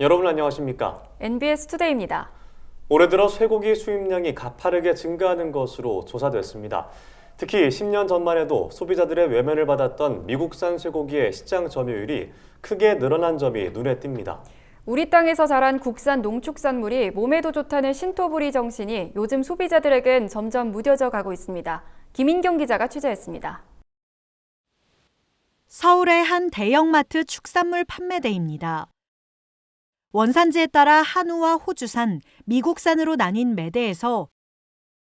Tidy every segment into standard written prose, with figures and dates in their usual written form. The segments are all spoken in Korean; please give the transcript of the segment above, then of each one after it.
여러분 안녕하십니까? NBS 투데이입니다. 올해 들어 쇠고기 수입량이 가파르게 증가하는 것으로 조사됐습니다. 특히 10년 전만 해도 소비자들의 외면을 받았던 미국산 쇠고기의 시장 점유율이 크게 늘어난 점이 눈에 띕니다. 우리 땅에서 자란 국산 농축산물이 몸에도 좋다는 신토부리 정신이 요즘 소비자들에겐 점점 무뎌져 가고 있습니다. 김인경 기자가 취재했습니다. 서울의 한 대형마트 축산물 판매대입니다. 원산지에 따라 한우와 호주산, 미국산으로 나뉜 매대에서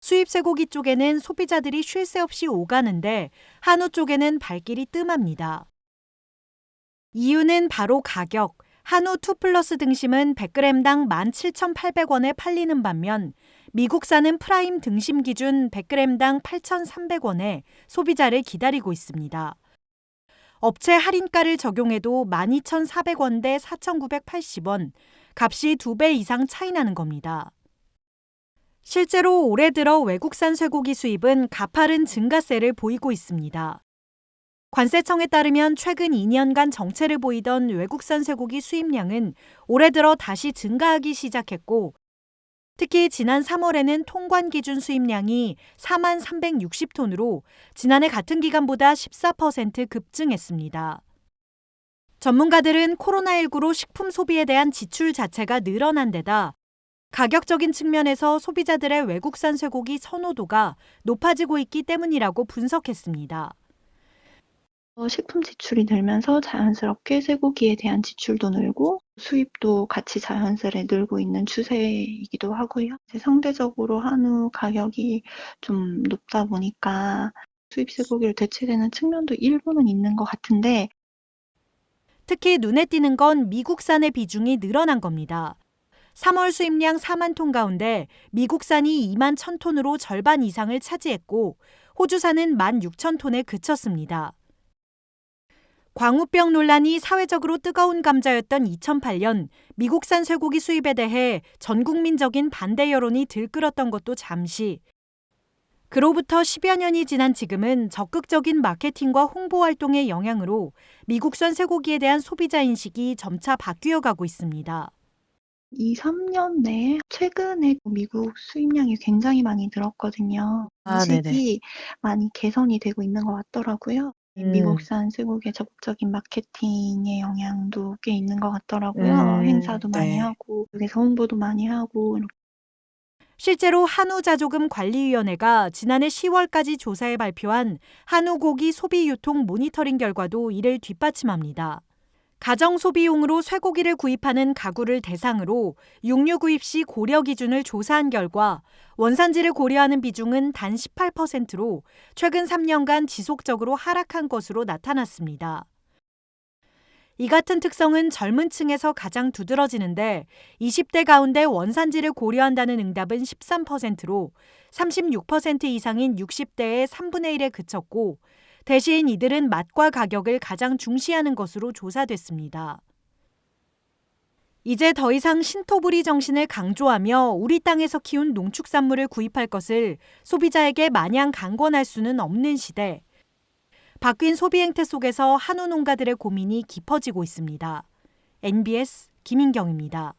수입 쇠고기 쪽에는 소비자들이 쉴 새 없이 오가는데 한우 쪽에는 발길이 뜸합니다. 이유는 바로 가격. 한우 2플러스 등심은 100g당 17,800원에 팔리는 반면 미국산은 프라임 등심 기준 100g당 8,300원에 소비자를 기다리고 있습니다. 업체 할인가를 적용해도 12,400원 대 4,980원, 값이 2배 이상 차이 나는 겁니다. 실제로 올해 들어 외국산 쇠고기 수입은 가파른 증가세를 보이고 있습니다. 관세청에 따르면 최근 2년간 정체를 보이던 외국산 쇠고기 수입량은 올해 들어 다시 증가하기 시작했고, 특히 지난 3월에는 통관 기준 수입량이 4만 360톤으로 지난해 같은 기간보다 14% 급증했습니다. 전문가들은 코로나19로 식품 소비에 대한 지출 자체가 늘어난 데다 가격적인 측면에서 소비자들의 외국산 쇠고기 선호도가 높아지고 있기 때문이라고 분석했습니다. 식품 지출이 늘면서 자연스럽게 쇠고기에 대한 지출도 늘고 수입도 같이 자연스레 늘고 있는 추세이기도 하고요. 상대적으로 한우 가격이 좀 높다 보니까 수입 쇠고기를 대체되는 측면도 일부는 있는 것 같은데, 특히 눈에 띄는 건 미국산의 비중이 늘어난 겁니다. 3월 수입량 4만 톤 가운데 미국산이 2만 1,000톤으로 절반 이상을 차지했고 호주산은 16,000톤에 그쳤습니다. 광우병 논란이 사회적으로 뜨거운 감자였던 2008년 미국산 쇠고기 수입에 대해 전국민적인 반대 여론이 들끓었던 것도 잠시. 그로부터 10여 년이 지난 지금은 적극적인 마케팅과 홍보 활동의 영향으로 미국산 쇠고기에 대한 소비자 인식이 점차 바뀌어 가고 있습니다. 2, 3년 내에 최근에 미국 수입량이 굉장히 많이 늘었거든요. 인식이 많이 개선이 되고 있는 것 같더라고요. 미국산 쇠고기의 적극적인 마케팅의 영향도 꽤 있는 것 같더라고요. 행사도 많이 하고, 여기서 홍보도 많이 하고. 실제로 한우자조금관리위원회가 지난해 10월까지 조사해 발표한 한우고기 소비 유통 모니터링 결과도 이를 뒷받침합니다. 가정 소비용으로 쇠고기를 구입하는 가구를 대상으로 육류 구입 시 고려 기준을 조사한 결과 원산지를 고려하는 비중은 단 18%로 최근 3년간 지속적으로 하락한 것으로 나타났습니다. 이 같은 특성은 젊은 층에서 가장 두드러지는데 20대 가운데 원산지를 고려한다는 응답은 13%로 36% 이상인 60대의 3분의 1에 그쳤고, 대신 이들은 맛과 가격을 가장 중시하는 것으로 조사됐습니다. 이제 더 이상 신토부리 정신을 강조하며 우리 땅에서 키운 농축산물을 구입할 것을 소비자에게 마냥 강권할 수는 없는 시대. 바뀐 소비 행태 속에서 한우 농가들의 고민이 깊어지고 있습니다. NBS 김인경입니다.